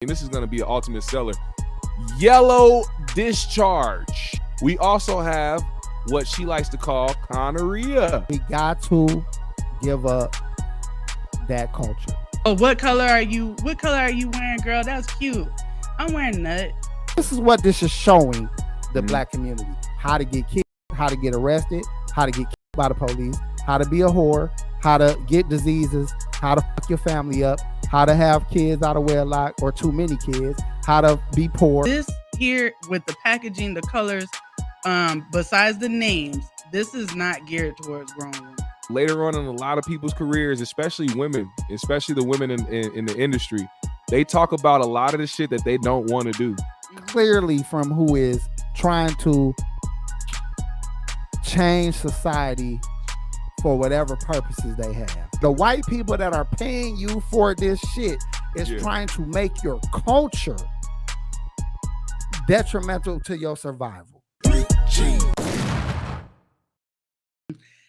And this is going to be an ultimate seller. Yellow discharge. We also have what she likes to call gonorrhea. We got to give up that culture. Oh, what color are you wearing, girl? That's cute. I'm wearing nut. This is what this is showing the Mhm. black community. How to get kicked, how to get arrested, how to get kicked by the police, how to be a whore, how to get diseases, how to fuck your family up, how to have kids out of wedlock or too many kids, how to be poor. This here with the packaging, the colors, besides the names, this is not geared towards grown women. Later on in a lot of people's careers, especially women, especially the women in the industry, they talk about a lot of the shit that they don't want to do. Clearly from who is trying to change society for whatever purposes they have. The white people that are paying you for this shit is trying to make your culture detrimental to your survival.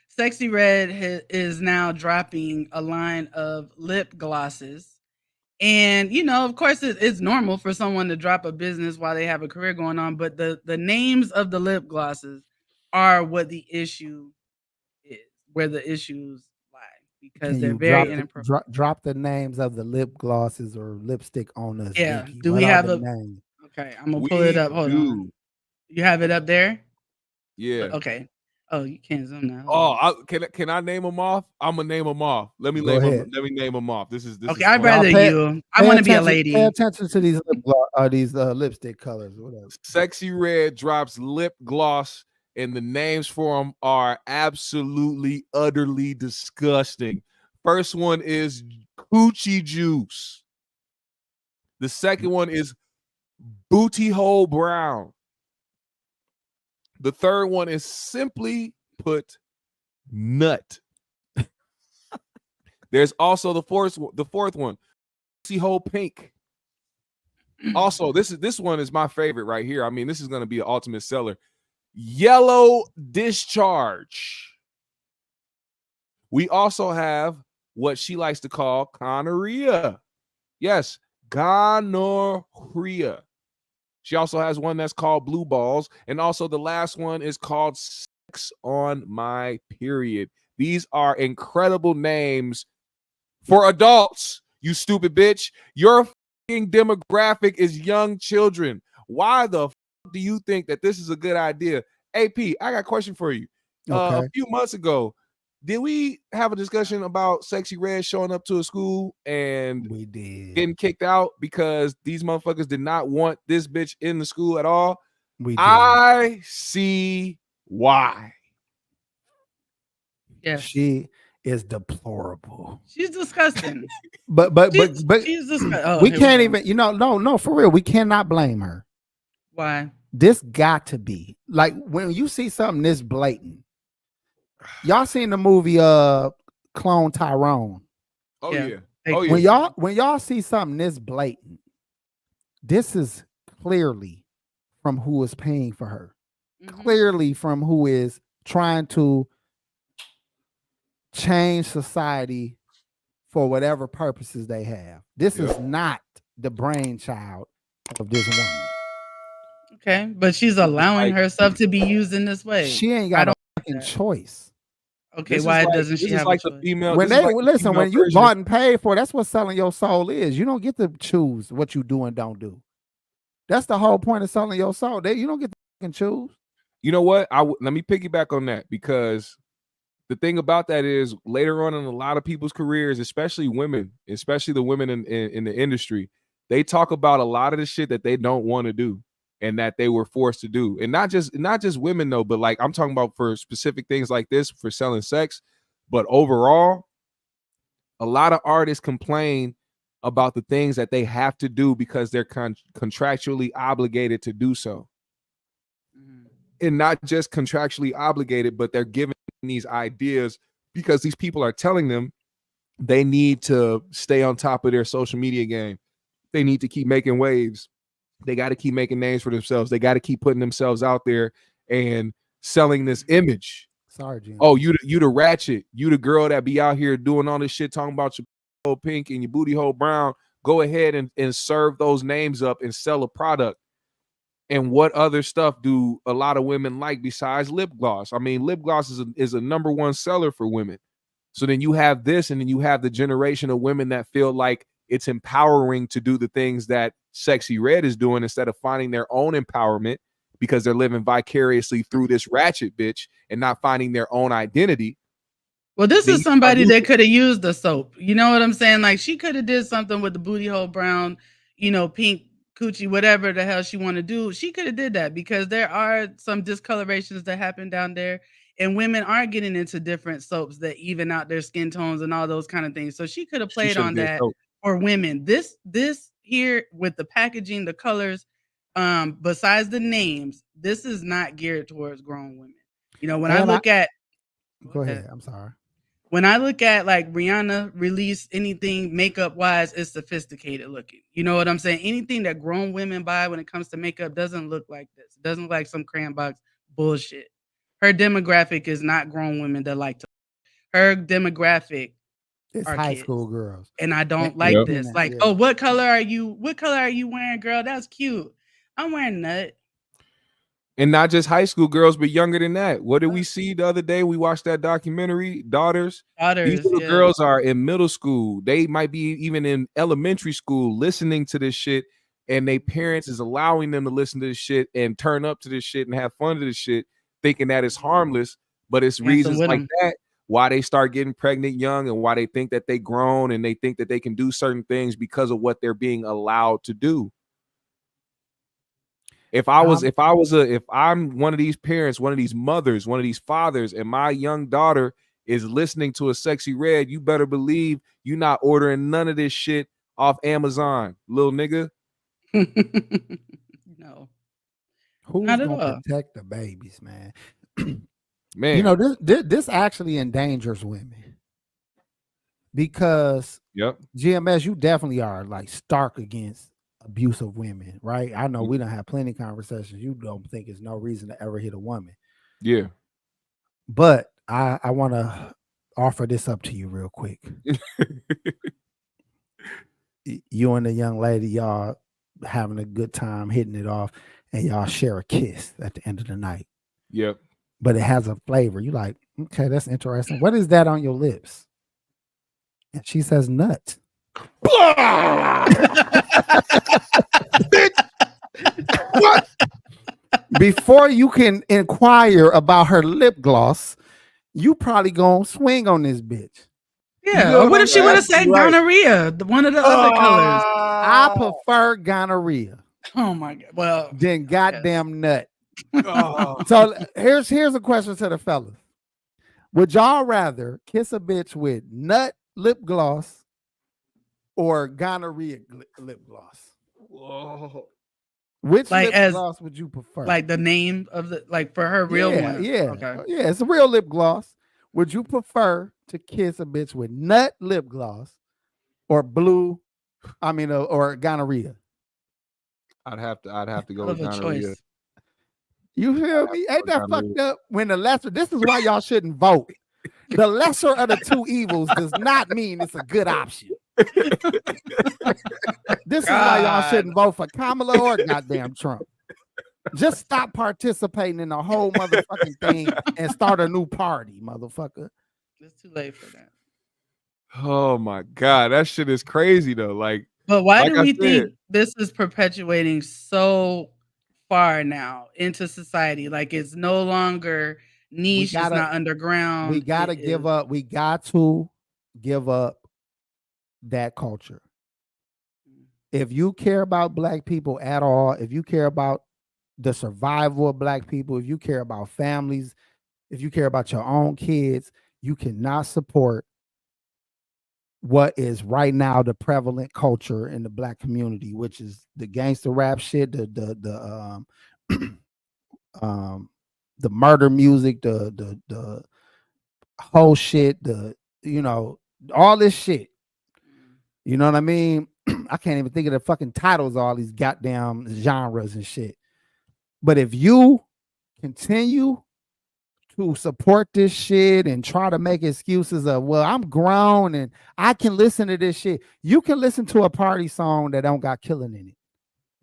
Sexy Red is now dropping a line of lip glosses. And, you know, of course, it's normal for someone to drop a business while they have a career going on. But the names of the lip glosses are what the issue is, where the issues lie, because Can they're you very inappropriate. drop the names of the lip glosses or lipstick on us? Yeah. Binky? Do What we are have the a names? Okay, I'm gonna pull it up. Hold on. You have it up there? Yeah. Okay. Oh, you can't zoom now. Oh, can I name them off? I'm gonna name them off. Let me name them off. This Okay, is I'd rather you. I want to be a lady. Pay attention to these lipstick colors. Whatever. Sexy Red drops lip gloss, and the names for them are absolutely, utterly disgusting. First one is Coochie Juice. The second one is Booty Hole Brown. The third one is simply put nut. There's also the fourth one, Pussy Hole Pink. Also, this one is my favorite right here. I mean, this is going to be an ultimate seller. Yellow discharge. We also have what she likes to call gonorrhea. Yes, gonorrhea. She also has one that's called blue balls. And also the last one is called sex on my period. These are incredible names for adults, you stupid bitch. Your fucking demographic is young children. Why the fuck do you think that this is a good idea? AP, I got a question for you. Okay. A few months ago, did we have a discussion about Sexy Red showing up to a school and we did getting kicked out because these motherfuckers did not want this bitch in the school at all? We did. I see why. Yes. She is deplorable. She's disgusting. But she's disgusting. We can't even, no, for real. We cannot blame her. Why? This got to be like when you see something this blatant. Y'all seen the movie Clone Tyrone? Oh yeah. When y'all see something this blatant, this is clearly from who is paying for her. Mm-hmm. Clearly from who is trying to change society for whatever purposes they have. This is not the brainchild of this woman. Okay, but she's allowing herself to be used in this way. She ain't got a fucking choice. Okay, why doesn't she have a choice? When you bought and paid for, that's what selling your soul is. You don't get to choose what you do and don't do. That's the whole point of selling your soul. You don't get to fucking choose. You know what? Let me piggyback on that, because the thing about that is later on in a lot of people's careers, especially women, especially the women in the industry, they talk about a lot of the shit that they don't want to do and that they were forced to do. And not just women though, but like I'm talking about for specific things like this, for selling sex. But overall, a lot of artists complain about the things that they have to do because they're contractually obligated to do so. And not just contractually obligated, but they're given these ideas because these people are telling them they need to stay on top of their social media game. They need to keep making waves. They got to keep making names for themselves. They got to keep putting themselves out there and selling this image. Sorry, Jim. Oh, you the ratchet. You the girl that be out here doing all this shit, talking about your hole pink and your booty hole brown. go ahead and serve those names up and sell a product. And what other stuff do a lot of women like besides lip gloss? I mean, lip gloss is a number one seller for women. So then you have this, and then you have the generation of women that feel like it's empowering to do the things that Sexy Red is doing instead of finding their own empowerment because they're living vicariously through this ratchet bitch and not finding their own identity. Well, this is somebody that could have used the soap. You know what I'm saying? Like, she could have did something with the booty hole brown, pink coochie, whatever the hell she want to do. She could have did that because there are some discolorations that happen down there, and women are getting into different soaps that even out their skin tones and all those kind of things. So she could have played on that for women. This here with the packaging, the colors, besides the names, this is not geared towards grown women. When I look at, go ahead. I'm sorry. When I look at like Rihanna release anything makeup wise, it's sophisticated looking. You know what I'm saying? Anything that grown women buy when it comes to makeup doesn't look like this. It doesn't look like some crayon box bullshit. Her demographic is not grown women that like to. Her demographic is high school girls, and I don't like this. Like, oh, what color are you? What color are you wearing, girl? That's cute. I'm wearing nut. And not just high school girls, but younger than that. What did we see the other day? We watched that documentary, Daughters. These little girls are in middle school. They might be even in elementary school listening to this shit, and their parents is allowing them to listen to this shit and turn up to this shit and have fun to this shit, thinking that it's harmless. But it's reasons like that why they start getting pregnant young and why they think that they grown and they think that they can do certain things because of what they're being allowed to do. If I'm one of these parents, one of these mothers, one of these fathers, and my young daughter is listening to a Sexy Red, you better believe you're not ordering none of this shit off Amazon, little nigga. No. Who's gonna protect the babies, man? Man, this actually endangers women because GMS, you definitely are like stark against abusive women, right? I know we don't have plenty of conversations. You don't think there's no reason to ever hit a woman. Yeah. But I want to offer this up to you real quick. You and the young lady, y'all having a good time, hitting it off, and y'all share a kiss at the end of the night. Yep. But it has a flavor. You like, okay, that's interesting. What is that on your lips? And she says nut. What? Before you can inquire about her lip gloss, you probably gonna swing on this bitch. Yeah. What if she would have said gonorrhea, one of the other colors? I prefer gonorrhea. Oh my god. Well, then goddamn nut. So here's a question to the fellas. Would y'all rather kiss a bitch with nut lip gloss or gonorrhea lip gloss? Whoa. Which lip gloss would you prefer? Like the name of the, like for her real one? Yeah. Okay. Yeah, it's a real lip gloss. Would you prefer to kiss a bitch with nut lip gloss or or gonorrhea? I'd have to go with gonorrhea. Choice. You feel me? Ain't that fucked up? When the lesser, this is why y'all shouldn't vote. The lesser of the two evils does not mean it's a good option. This is why y'all shouldn't vote for Kamala or goddamn Trump. Just stop participating in the whole motherfucking thing and start a new party, motherfucker. It's too late for that. Oh my god, that shit is crazy though. But why do we think this is perpetuating so far now into society? Like it's no longer niche, it's not underground. We gotta give up. We got to give up that culture. If you care about Black people at all, if you care about the survival of Black people, if you care about families, if you care about your own kids, you cannot support what is right now the prevalent culture in the Black community, which is the gangster rap shit, the murder music, the whole shit, all this shit. You know what I mean? I can't even think of the fucking titles of all these goddamn genres and shit. But if you continue to support this shit and try to make excuses of, well, I'm grown and I can listen to this shit. You can listen to a party song that don't got killing in it.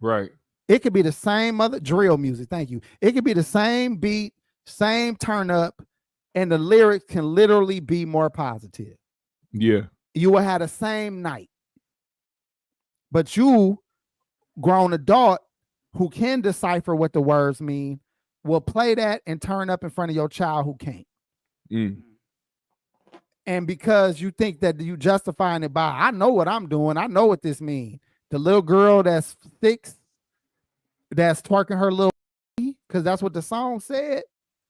Right. It could be the same other drill music. Thank you. It could be the same beat, same turn up, and the lyrics can literally be more positive. Yeah. You will have the same night. But you, grown adult, who can decipher what the words mean, will play that and turn up in front of your child who can't. Mm. And because you think that you justifying it by, I know what I'm doing. I know what this means. The little girl that's 6, that's twerking her little, because that's what the song said.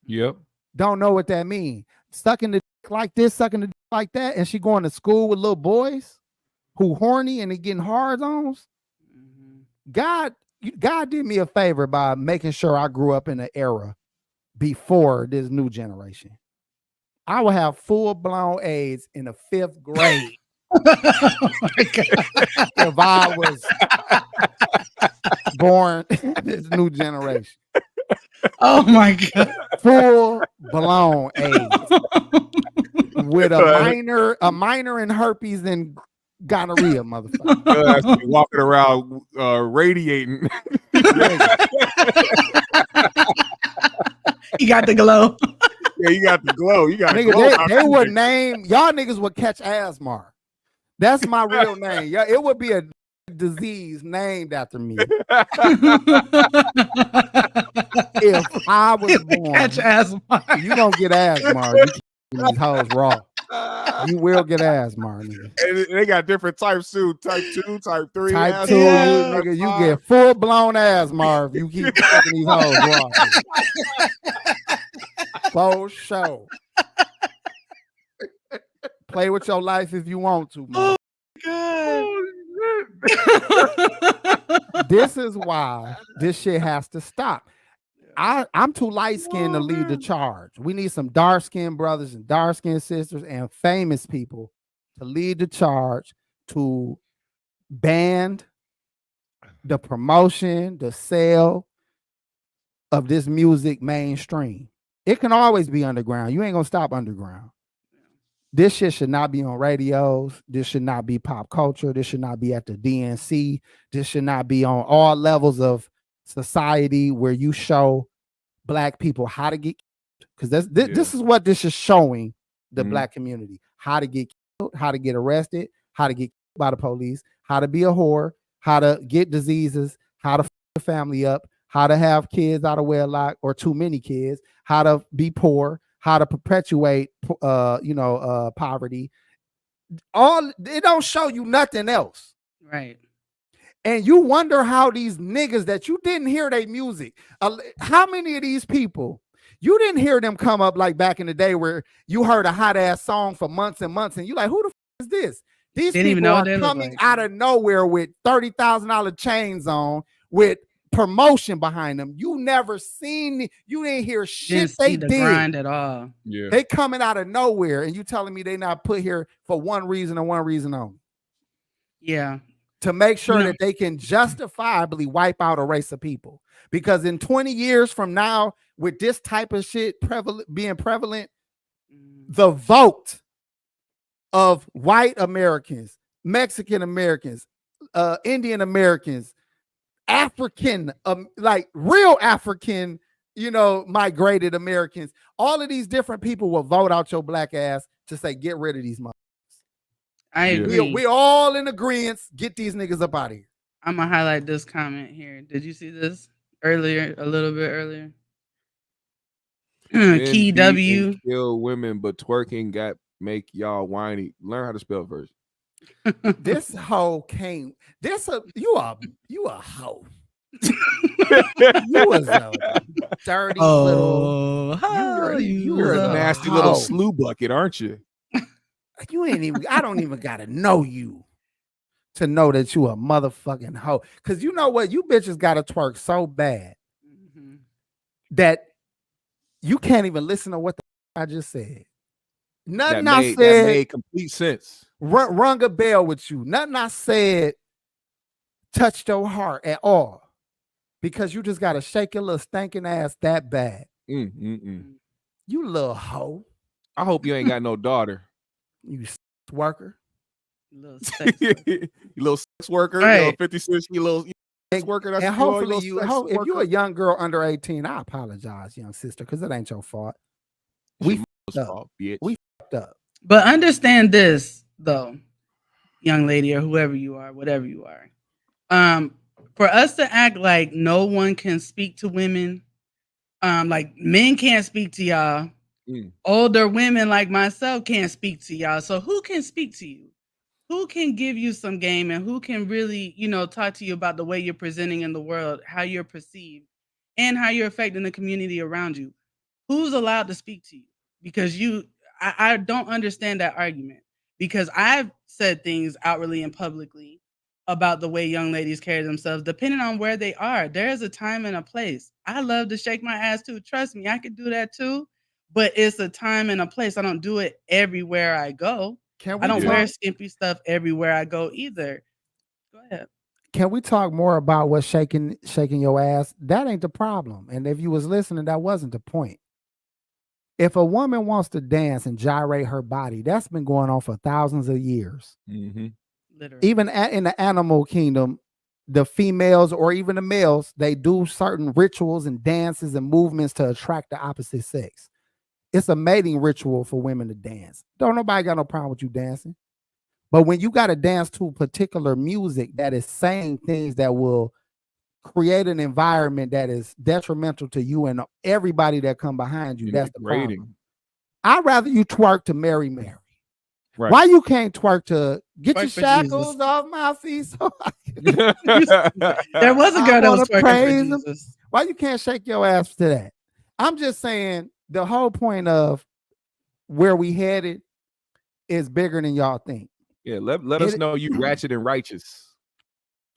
Yep. Don't know what that means. Sucking the dick like this, sucking the dick like that, and she going to school with little boys who horny and they getting hard ons. God did me a favor by making sure I grew up in an era before this new generation. I would have full-blown AIDS in the 5th grade. Oh my God. If I was born in this new generation. Oh my God. Full-blown AIDS. With a minor in herpes and gonorrhea, motherfucker. Walking around radiating. You got the glow. Yeah, you got the glow. You got nigga, glow. they would name y'all niggas would catch asthma. That's my real name. Yeah, it would be a disease named after me. If I was born, Catch asthma. you don't get asthma. You keep these hoes raw. You will get asthma, nigga. And they got different types too. Type 2, type 3. Type 2, nigga, you get full-blown asthma if you keep fucking these hoes raw. For sure. Play with your life if you want to, man. God. This is why this shit has to stop. I'm too light-skinned to lead the charge. We need some dark-skinned brothers and dark-skinned sisters and famous people to lead the charge to ban the promotion, the sale of this music mainstream. It can always be underground. You ain't gonna stop underground. This shit should not be on radios. This should not be pop culture. This should not be at the DNC. This should not be on all levels of society where you show Black people how to get killed. Because this is what this is showing the Black community: how to get killed, how to get arrested, how to get killed by the police, how to be a whore, how to get diseases, how to fuck your family up, how to have kids out of wedlock or too many kids, how to be poor, how to perpetuate poverty. All it don't show you nothing else. Right. And you wonder how these niggas that you didn't hear their music, how many of these people you didn't hear them come up like back in the day where you heard a hot ass song for months and months and you like, who the f is this? These people are coming out of nowhere with $30,000 chains on, with promotion behind them. You never seen, you didn't hear shit they did grind at all. Yeah, they coming out of nowhere, and you telling me they not put here for one reason and one reason only. Yeah, to make sure that they can justifiably wipe out a race of people. Because in 20 years from now, with this type of shit being prevalent, the vote of white Americans, Mexican Americans, Indian Americans, African, like real African, migrated Americans, all of these different people will vote out your Black ass to say, get rid of these motherfuckers. I agree. We all in agreement. Get these niggas up out of here. I'm gonna highlight this comment here. Did you see this earlier? A little bit earlier. Key W. Kill women, but twerking got make y'all whiny. Learn how to spell first. This hoe came. You a hoe. You was a dirty little. You're a nasty little slew bucket, aren't you? You ain't even. I don't even gotta know you to know that you a motherfucking hoe. Cause you know what? You bitches gotta twerk so bad that you can't even listen to what the I just said. Nothing I said that made complete sense. Rung a bell with you. Nothing I said touched your heart at all. Because you just gotta shake your little stinking ass that bad. You little hoe. I hope you ain't got no daughter. You worker. Little sex worker. You little sex worker. Right. Yo, 50 cents, you little sex worker. That's And what you are, hopefully you little sex if you're worker. a young girl under 18, I apologize, young sister, because it ain't your fault. We fucked up. Fault, bitch. We fucked up. But understand this, though, young lady or whoever you are, whatever you are. For us to act like no one can speak to women, like men can't speak to y'all. Older women like myself can't speak to y'all. So who can speak to you? Who can give you some game and who can really, talk to you about the way you're presenting in the world, how you're perceived, and how you're affecting the community around you? Who's allowed to speak to you? Because I don't understand that argument, because I've said things outwardly and publicly about the way young ladies carry themselves, depending on where they are. There is a time and a place. I love to shake my ass too. Trust me, I could do that too. But it's a time and a place. I don't do it everywhere I go. I don't wear skimpy stuff everywhere I go either. Go ahead. Can we talk more about what shaking your ass? That ain't the problem. And if you was listening, that wasn't the point. If a woman wants to dance and gyrate her body, that's been going on for thousands of years. Mm-hmm. Literally. Even in the animal kingdom, the females or even the males, they do certain rituals and dances and movements to attract the opposite sex. It's a mating ritual for women to dance. Don't nobody got no problem with you dancing. But when you got to dance to particular music that is saying things that will create an environment that is detrimental to you and everybody that come behind you, that's the problem. I'd rather you twerk to Mary Mary. Right. Why you can't twerk to get your shackles off my feet? So there was a girl that was twerking for Jesus. Why you can't shake your ass to that? I'm just saying the whole point of where we headed is bigger than y'all think. Yeah, let us know you ratchet and righteous.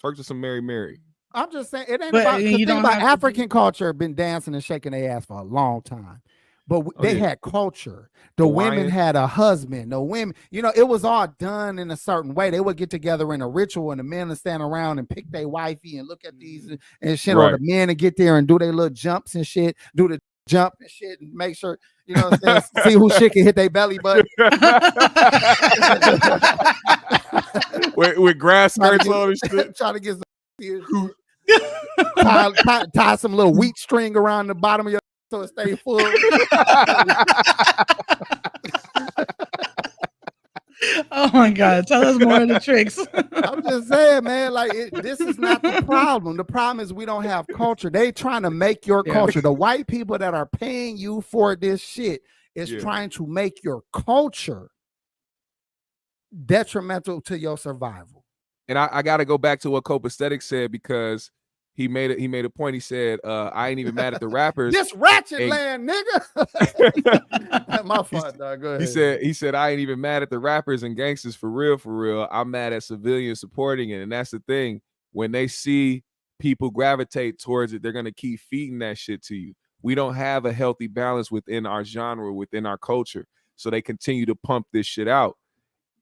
Twerk to some Mary Mary. I'm just saying it ain't about African culture. Been dancing and shaking their ass for a long time, but they had culture. The women had a husband. The women, it was all done in a certain way. They would get together in a ritual, and the men would stand around and pick their wifey and look at these and shit, or the men and get there and do their little jumps and shit, do the jump and shit, and make sure see who shit can hit their belly button. with grass skirts on and shit, trying to get some. tie some little wheat string around the bottom of your so it stay full. Oh my God, tell us more of the tricks. I'm just saying, man, like this is not the problem. The problem is we don't have culture. They trying to make your culture. The white people that are paying you for this shit is trying to make your culture detrimental to your survival. And I got to go back to what Copaesthetic said, because he made a point. He said, I ain't even mad at the rappers. This ratchet land, nigga. My fault, dog. Go ahead. He said, I ain't even mad at the rappers and gangsters for real. I'm mad at civilians supporting it. And that's the thing. When they see people gravitate towards it, they're going to keep feeding that shit to you. We don't have a healthy balance within our genre, within our culture. So they continue to pump this shit out.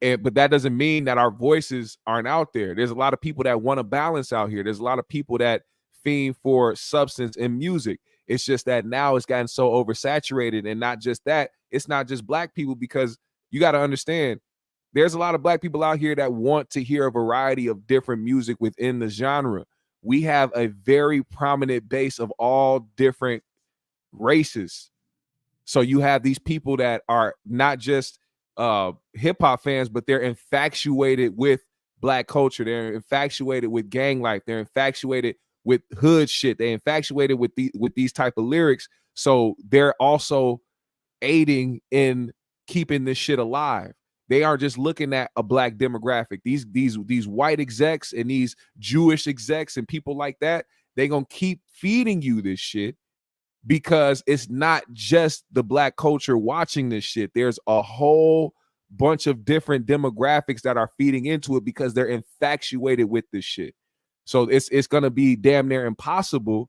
But that doesn't mean that our voices aren't out there. There's a lot of people that want to balance out here. There's a lot of people that fiend for substance in music. It's just that now it's gotten so oversaturated. And not just that, it's not just black people, because you got to understand, there's a lot of black people out here that want to hear a variety of different music within the genre. We have a very prominent base of all different races. So you have these people that are not just hip-hop fans, but they're infatuated with black culture. They're infatuated with gang life. They're infatuated with hood shit. They're infatuated with these type of lyrics. So they're also aiding in keeping this shit alive. They aren't just looking at a black demographic. These white execs and these Jewish execs and people like that, they're gonna keep feeding you this shit, because it's not just the black culture watching this shit. There's a whole bunch of different demographics that are feeding into it because they're infatuated with this shit. So it's going to be damn near impossible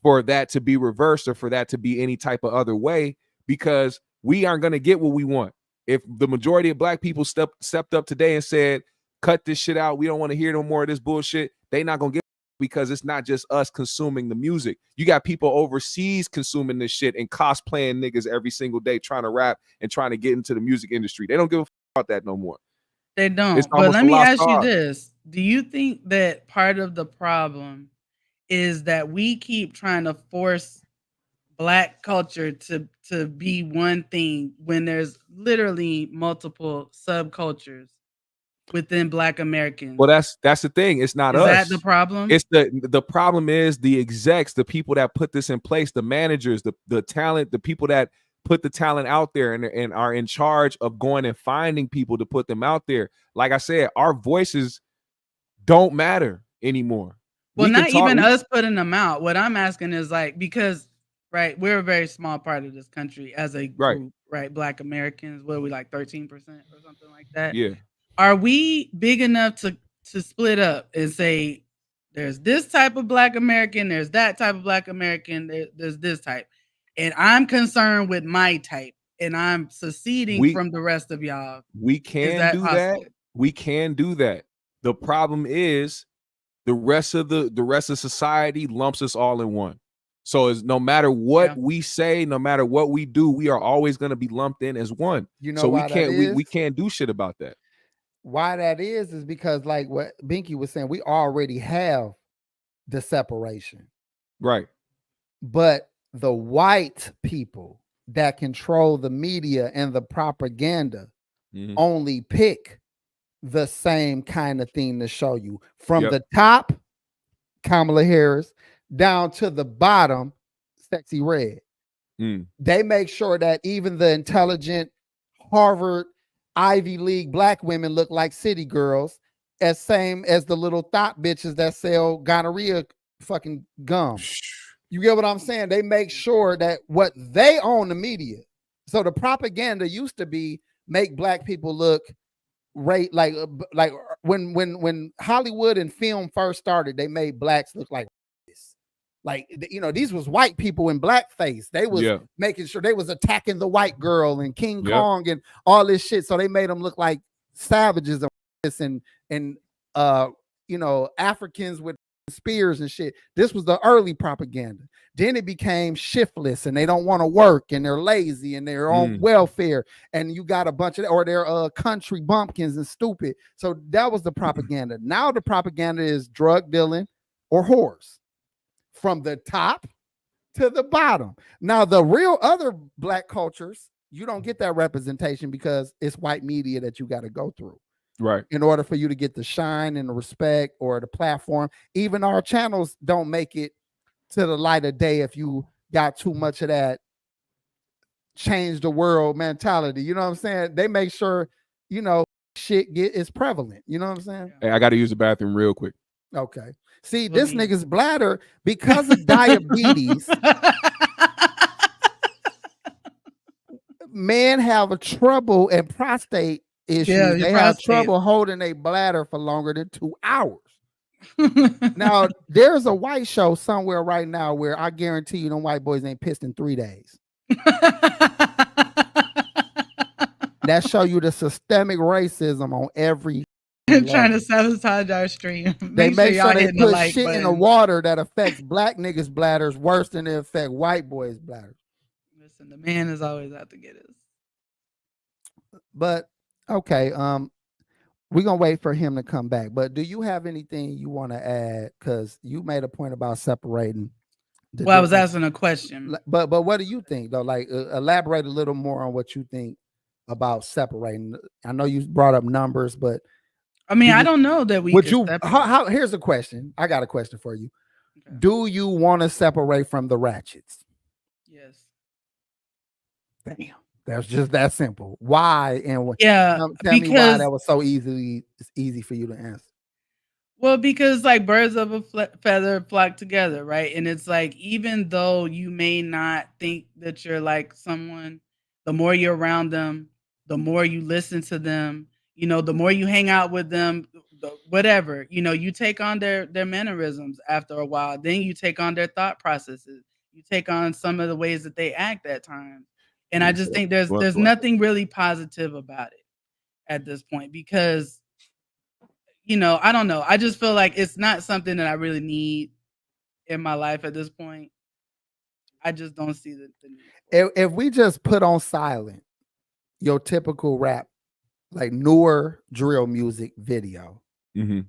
for that to be reversed or for that to be any type of other way, because we aren't going to get what we want. If the majority of black people stepped up today and said, cut this shit out, we don't want to hear no more of this bullshit, they not going to get because it's not just us consuming the music. You got people overseas consuming this shit and cosplaying niggas every single day trying to rap and trying to get into the music industry. They don't give a fuck about that no more. They don't. It's But almost let a me lost ask you cause. this. Do you think that part of the problem is that we keep trying to force Black culture to be one thing when there's literally multiple subcultures within Black Americans? Well, that's the thing. It's not Is us. that the problem? It's the problem is the execs, the people that put this in place, the managers, the talent, the people that put the talent out there and are in charge of going and finding people to put them out there. Like I said, our voices don't matter anymore. Well, We can not talk, even us putting them out. What I'm asking is like, because right, we're a very small part of this country as a group, right? Black Americans, what are we, like 13% or something like that? Yeah. Are we big enough to split up and say there's this type of Black American, there's that type of Black American, there's this type, and I'm concerned with my type, and I'm seceding from the rest of y'all? We can do that. We can do that. The problem is the rest of society lumps us all in one. So it's no matter what we say, no matter what we do, we are always going to be lumped in as one. You know, so why we can't do shit about that. Why that is because like what Binky was saying, we already have the separation. Right. But the white people that control the media and the propaganda only pick the same kind of thing to show you. From the top, Kamala Harris, down to the bottom, Sexy Red. They make sure that even the intelligent Harvard Ivy League Black women look like city girls, as same as the little thought bitches that sell gonorrhea fucking gum. You get what I'm saying? They make sure that what they own the media. So the propaganda used to be make Black people look like when Hollywood and film first started, they made Blacks look like this. Like, you know, these was white people in blackface. They was making sure they was attacking the white girl and King Kong and all this shit. So they made them look like savages and you know, Africans with spears and shit. This was the early propaganda. Then it became shiftless and they don't want to work and they're lazy and they're on welfare, and you got a bunch of, or they're country bumpkins and stupid. So that was the propaganda. Now the propaganda is drug dealing or whores, from the top to the bottom. Now the real other Black cultures, you don't get that representation because it's white media that you got to go through. Right. In order for you to get the shine and the respect or the platform. Even our channels don't make it to the light of day if you got too much of that change the world mentality. You know what I'm saying? They make sure, you know, shit is prevalent. You know what I'm saying? Hey, I got to use the bathroom real quick. Okay. See, this nigga's bladder, because of diabetes, men have a trouble and prostate issues. They have trouble holding a bladder for longer than 2 hours. Now, there's a white show somewhere right now where I guarantee you them white boys ain't pissed in 3 days. That show you the systemic racism on every trying to sabotage our stream. They make sure they put shit in the water that affects Black niggas' bladders worse than it affect white boys' bladders. Listen, the man is always out to get us. But okay, we're gonna wait for him to come back. But do you have anything you want to add? Because you made a point about separating. Well, I was asking a question. But what do you think though? Like, elaborate a little more on what you think about separating. I know you brought up numbers, but I mean, I don't know that we would you. How? Here's a question. I got a question for you. Okay. Do you want to separate from the ratchets? Yes. Damn. That's just that simple. Why and what? Yeah, tell me why that was so easy for you to answer. Well, because like birds of a feather flock together, right? And it's like, even though you may not think that you're like someone, the more you're around them, the more you listen to them, you know, the more you hang out with them, whatever, you know, you take on their mannerisms after a while. Then you take on their thought processes. You take on some of the ways that they act at times. And I just think there's nothing really positive about it at this point, because you know, I don't know. I just feel like it's not something that I really need in my life at this point. I just don't see the need for it. If we just put on silent your typical rap, like newer drill music video,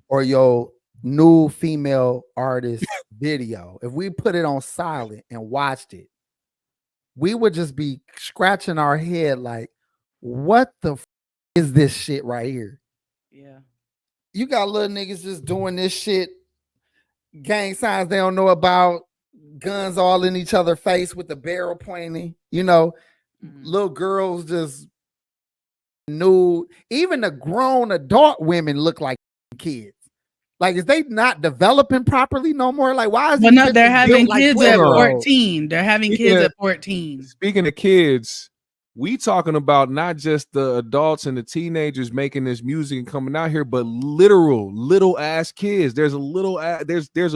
or your new female artist video, if we put it on silent and watched it, we would just be scratching our head like, what the is this shit right here? Yeah. You got little niggas just doing this shit, gang signs they don't know about, guns all in each other's face with the barrel pointing, you know, little girls just nude. Even the grown adult women look like kids. Like, is they not developing properly no more? Like, why is Well, no, they're having kids at 14. They're having kids at 14. Speaking of kids, we talking about not just the adults and the teenagers making this music and coming out here, but literal little ass kids. There's a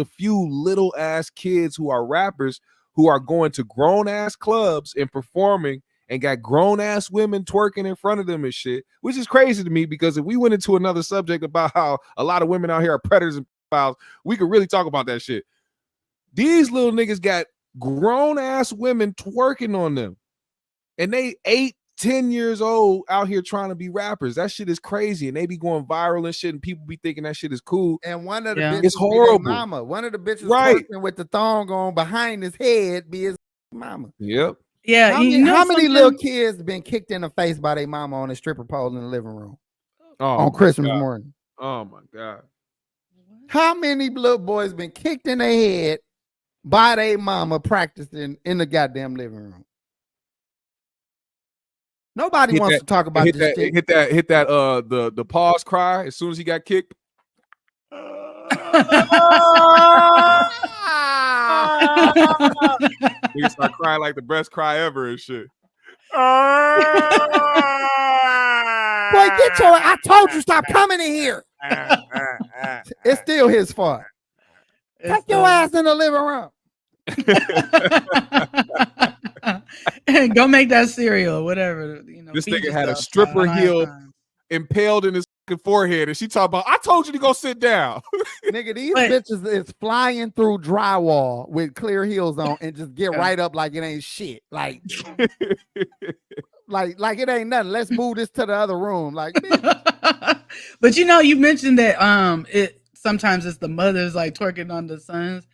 few little ass kids who are rappers who are going to grown ass clubs and performing and got grown ass women twerking in front of them and shit, which is crazy to me, because if we went into another subject about how a lot of women out here are predators and pedophiles, we could really talk about that shit. These little niggas got grown ass women twerking on them, and they 8-10 years old out here trying to be rappers. That shit is crazy, and they be going viral and shit, and people be thinking that shit is cool. And one of the bitches, it's horrible. Mama. One of the bitches right with the thong on behind his head be his mama. Yep. Yeah. How many little kids been kicked in the face by their mama on a stripper pole in the living room on Christmas morning? Oh my God. How many little boys been kicked in their head by their mama practicing in the goddamn living room? Nobody wants to talk about this shit. Hit that the pause cry as soon as he got kicked. Niggas start crying like the best cry ever and shit. Boy, get your, I told you stop coming in here. It's still his fault. Take your ass in the living room. Go make that cereal, whatever. You know, this nigga had a stripper heel impaled in his forehead, and she talking about, I told you to go sit down. Nigga, these bitches is flying through drywall with clear heels on and just get right up like it ain't shit. Like, like it ain't nothing. Let's move this to the other room. Like, but you know, you mentioned that it sometimes it's the mothers like twerking on the sons.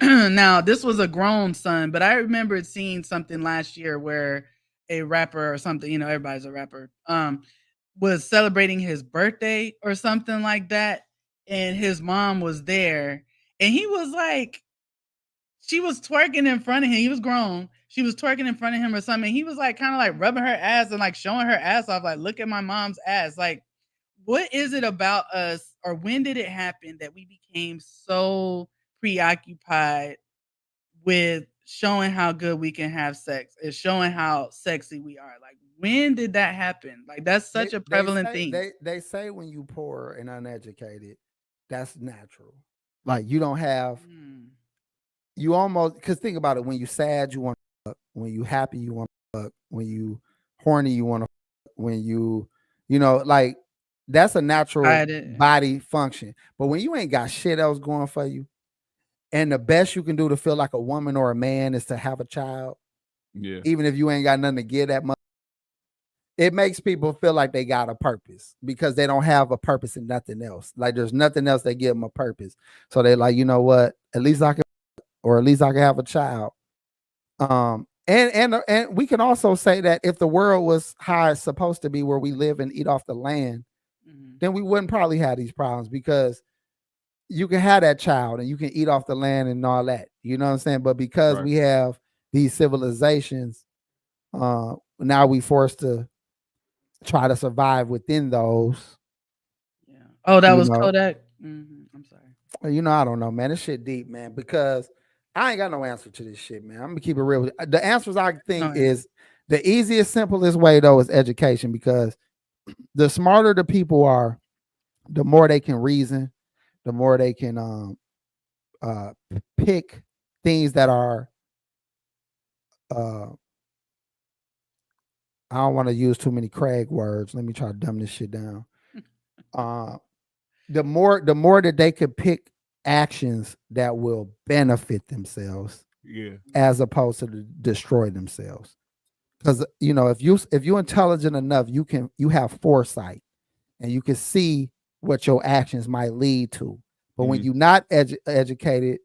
Now, this was a grown son, but I remember seeing something last year where a rapper or something, you know, everybody's a rapper, was celebrating his birthday or something like that. And his mom was there, and he was like, she was twerking in front of him. He was grown. She was twerking in front of him or something. He was like, kind of like rubbing her ass and like showing her ass off. Like, look at my mom's ass. Like, what is it about us, or when did it happen that we became so preoccupied with showing how good we can have sex and showing how sexy we are? Like, when did that happen? Like, that's such a prevalent thing. They say when you poor and uneducated, that's natural. Like, you don't have, you almost, because think about it, when you sad, you want to fuck. When you happy, you want to fuck. When you horny, you want to fuck. When you know, like, that's a natural body function. But when you ain't got shit else going for you, and the best you can do to feel like a woman or a man is to have a child, even if you ain't got nothing to give that much, it makes people feel like they got a purpose because they don't have a purpose in nothing else. Like, there's nothing else that give them a purpose. So they're like, you know what? At least I can, or at least I can have a child. And we can also say that if the world was how it's supposed to be, where we live and eat off the land, then we wouldn't probably have these problems, because you can have that child and you can eat off the land and all that. You know what I'm saying? But because we have these civilizations, now we forced to try to survive within those. Yeah. Oh, that was Kodak. I'm sorry. Well, you know, I don't know, man. This shit deep, man, because I ain't got no answer to this shit, man. I'm gonna keep it real with you. The answers I think is the easiest, simplest way though is education, because the smarter the people are, the more they can reason, the more they can pick things that are I don't want to use too many Craig words. Let me try to dumb this shit down. the more that they could pick actions that will benefit themselves Yeah. as opposed to destroy themselves. Because if you're intelligent enough, you have foresight and you can see what your actions might lead to. But when you're not educated,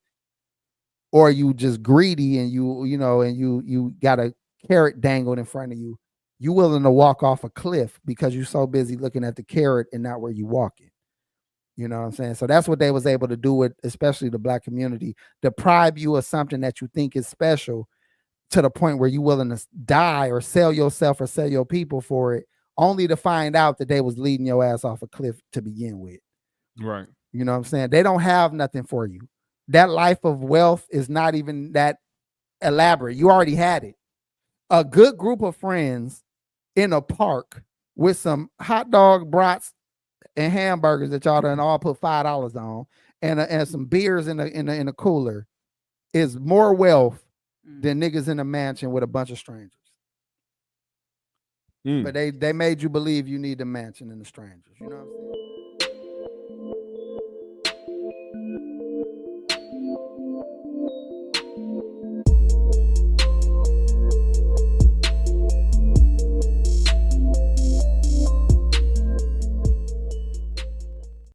or you just greedy and you got a carrot dangled in front of you, you willing to walk off a cliff because you're so busy looking at the carrot and not where you walking. You know what I'm saying? So that's what they was able to do with, especially the Black community, deprive you of something that you think is special to the point where you willing to die or sell yourself or sell your people for it, only to find out that they was leading your ass off a cliff to begin with. Right. You know what I'm saying? They don't have nothing for you. That life of wealth is not even that elaborate. You already had it. A good group of friends in a park with some hot dog brats and hamburgers that y'all done all put $5 on, and some beers in the cooler is more wealth than niggas in a mansion with a bunch of strangers. But they made you believe you need the mansion and the strangers. You know what I'm saying?